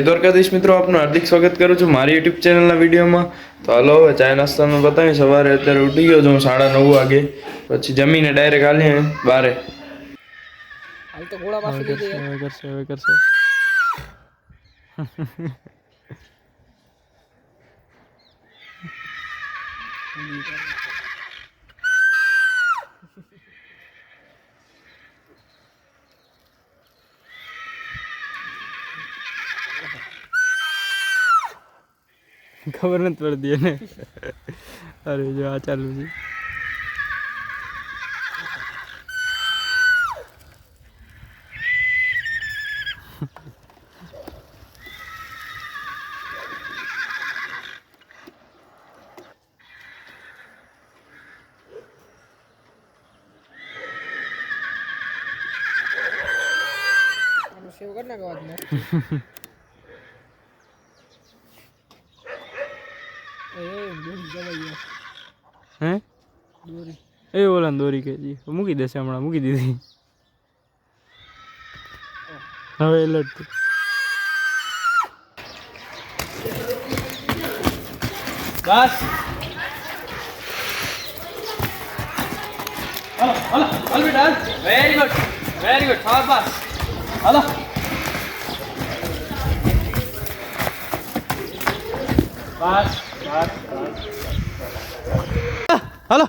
દ્વારકાધીશ મિત્રો, આપનું હાર્દિક સ્વાગત કરું છું મારી યુટ્યુબ ચેનલના વિડીયોમાં. તો હાલો હવે ચાય નાસ્તાનું બતાવી. સવારે અત્યારે ઉઠી ગયો છું 9:30 વાગે, પછી જમીને ડાયરેક્ટ હાલીએ બારે. હાલ તો ઘોડા પાસે લઈ જઈએ. હવે કરશે ખબર નથી પડતી એને. અરે જો આ ચાલુ છે. સેવ કર નાખો આજને. હે એ ઓલા દોરી કે મૂકી દેશે હમણાં. મૂકી દીધી. હવે એલર્ટ બસ. હલો હલો હલો બેટા. વેરી ગુડ શાબાશ. હલો બસ હલો.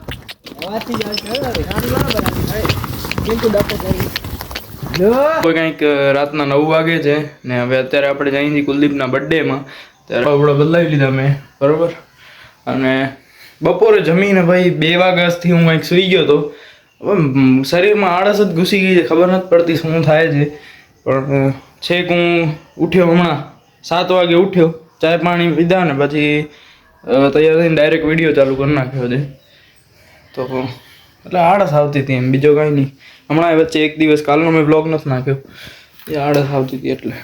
કંઈક રાતના 9 વાગે છે ને હવે અત્યારે આપણે જઈએ છીએ કુલદીપના બર્થડેમાં. ત્યારે આપણે બદલાવી લીધા મેં, બરોબર. અને બપોરે જમીને ભાઈ 2 વાગ્યાથી હું કંઈક સૂઈ ગયો હતો. હવે શરીરમાં આળસ જ ઘૂસી ગઈ છે, ખબર નથી પડતી શું થાય છે. પણ છેક હું ઉઠ્યો હમણાં 7 વાગે ઉઠ્યો, ચાય પાણી પીધા ને પછી તૈયાર થઈને ડાયરેક્ટ વિડીયો ચાલુ કરી નાખ્યો છે. તો એટલે આળસ આવતી હતી એમ, બીજો કાંઈ નહીં. હમણાં વચ્ચે એક દિવસ કાલનો મેં બ્લોગ નથી નાખ્યો, એ આળસ આવતી હતી એટલે.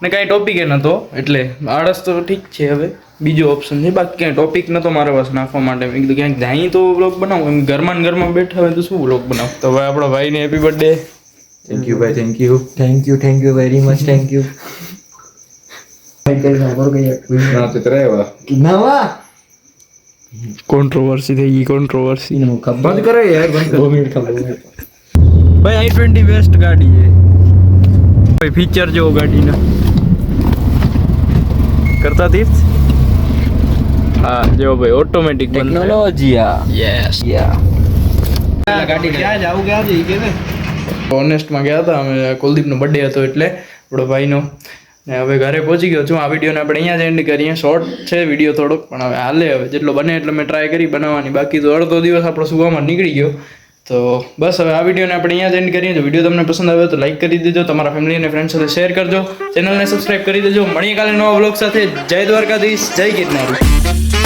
ને કાંઈ ટોપિક એ નહોતો એટલે આળસ તો ઠીક છે. હવે બીજો ઓપ્શન છે, બાકી કાંઈ ટોપિક નહોતો મારા પાસે નાખવા માટે. મેં કીધું ક્યાંક જાય તો બ્લોગ બનાવું, એમ ઘરમાં બેઠા હોય તો શું બ્લોગ બનાવું. તો હવે આપણા ભાઈને હેપી બર્થડે. થેન્ક યુ ભાઈ, thank you very much, thank you. Controversy થઈ ગઈ, કોન્ટ્રોવર્સી. બંધ કરો યાર, બંધ કરો. 2 મિનિટ ખબર. ભાઈ i20 બેસ્ટ ગાડી છે ભાઈ. ફીચર જો ગાડીના કરતા તીર્થ. હા જો ભાઈ ઓટોમેટિક ટેકનોલોજી યસ. ગાડી ક્યાં જાવ ગયા છે કે ને ઓનેસ્ટમાં ગયા હતા અમે. કુલદીપનો બર્થડે હતો એટલે આપણો ભાઈનો. ને હવે ઘરે પહોંચી ગયો છું. આ વિડીયોને આપણે અહીંયા જ એન્ડ કરીએ. શોર્ટ છે વિડીયો થોડોક, પણ હવે હાલે. હવે જેટલો બને એટલે મેં ટ્રાય કરી બનાવવાની. બાકી તો અડધો દિવસ આપણો સુવામાં નીકળી ગયો. તો બસ હવે આ વિડીયોને આપણે અહીંયા જ એન્ડ કરીએ. જો વિડીયો તમને પસંદ આવ્યો તો લાઈક કરી દેજો, તમારા ફેમિલી અને ફ્રેન્ડ સાથે શેર કરજો, ચેનલને સબસ્ક્રાઈબ કરી દેજો. મળીએ કાલે નવા વ્લોગ સાથે. જય દ્વારકાધીશ, જય ગિરનારી.